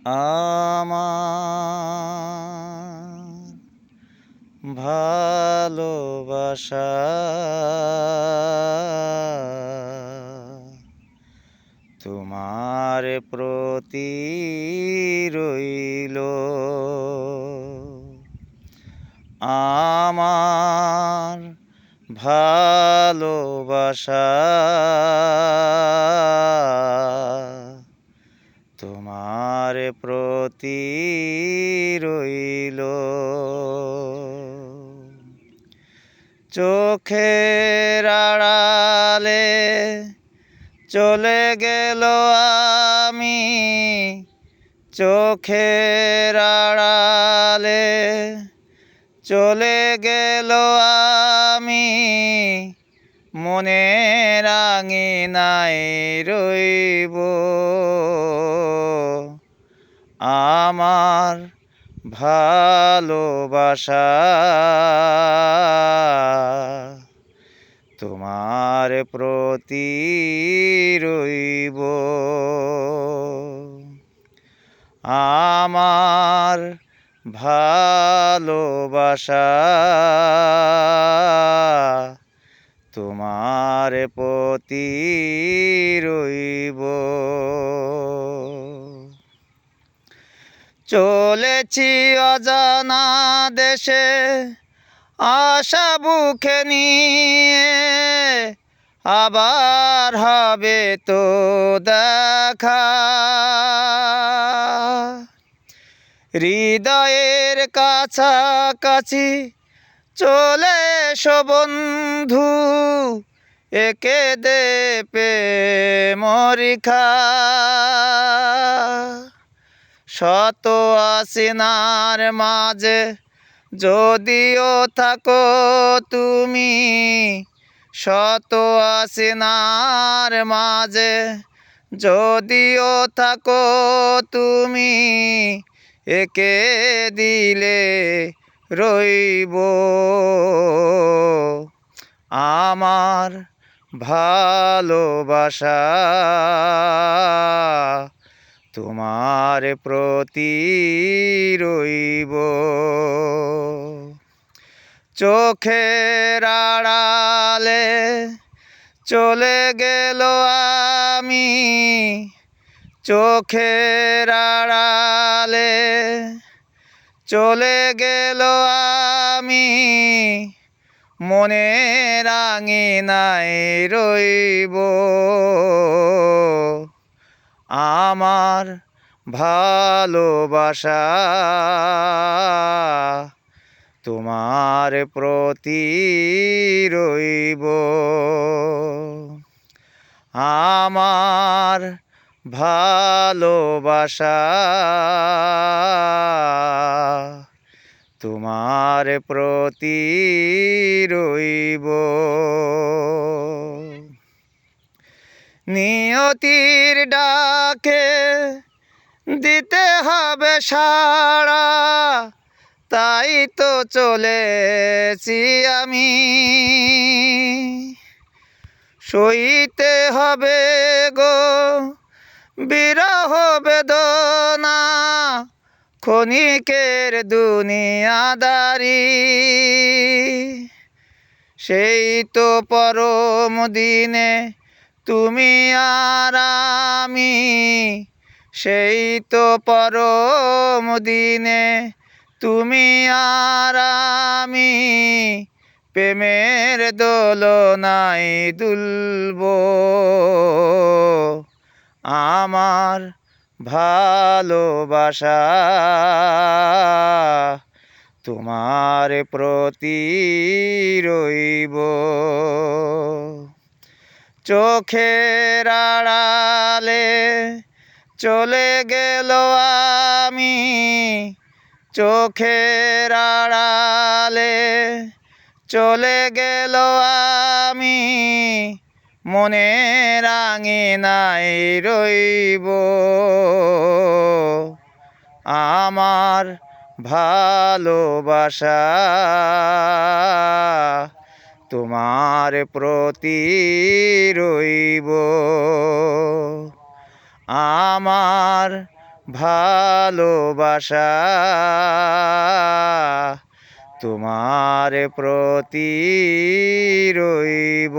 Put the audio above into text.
আমার ভালোবাসা তোমার প্রতি রইল। আমার ভালোবাসা তোমার প্রতি রইল। চোখের আড়ালে চলে গেল আমি, চোখের আড়ালে চলে গেল আমি, মনের আঙিনায় রইব। আমার ভালোবাসা তোমার প্রতি রইব। আমার ভালোবাসা তোমার প্রতি রইব। চলেছি অজানা দেশে আশা বুকে নিয়ে, আবার হবে তো দেখা। হৃদয়ের কাছাকাছি চলে এসো বন্ধু, একে দে প্রেমরিখা। শত আসিনার মাঝে যদিও থাকো তুমি, শত আসিনার মাঝে যদিও থাকো তুমি, একে দিলে রইব। আমার ভালোবাসা তোমার প্রতি রইব। চোখের আড়ালে চলে গেল আমি, চোখের আড়ালে চলে গেল আমি, মনের আঙিনায় রইব। আমার ভালোবাসা তোমার প্রতি রইব। আমার ভালোবাসা তোমার প্রতি রইব। নিয়তির ডাকে দিতে হবে সাড়া, তাই তো চলেছি আমি। সইতে হবে গো বিরহ বেদনা, ক্ষণিকের দুনিয়াদারি। সেই তো পরম দিনে তুমি আর আমি, সেই তো পরম দিনে তুমি আর আমি, প্রেমের দোলনায় দুলব। আমার ভালোবাসা তোমার প্রতি রইব। চোখের আড়ালে চলে গেল আমি, চোখের আড়ালে চলে গেল আমি, মনের আঙিনায় রইব। আমার ভালোবাসা তোমার প্রতি রইব। আমার ভালোবাসা তোমার প্রতি রইব।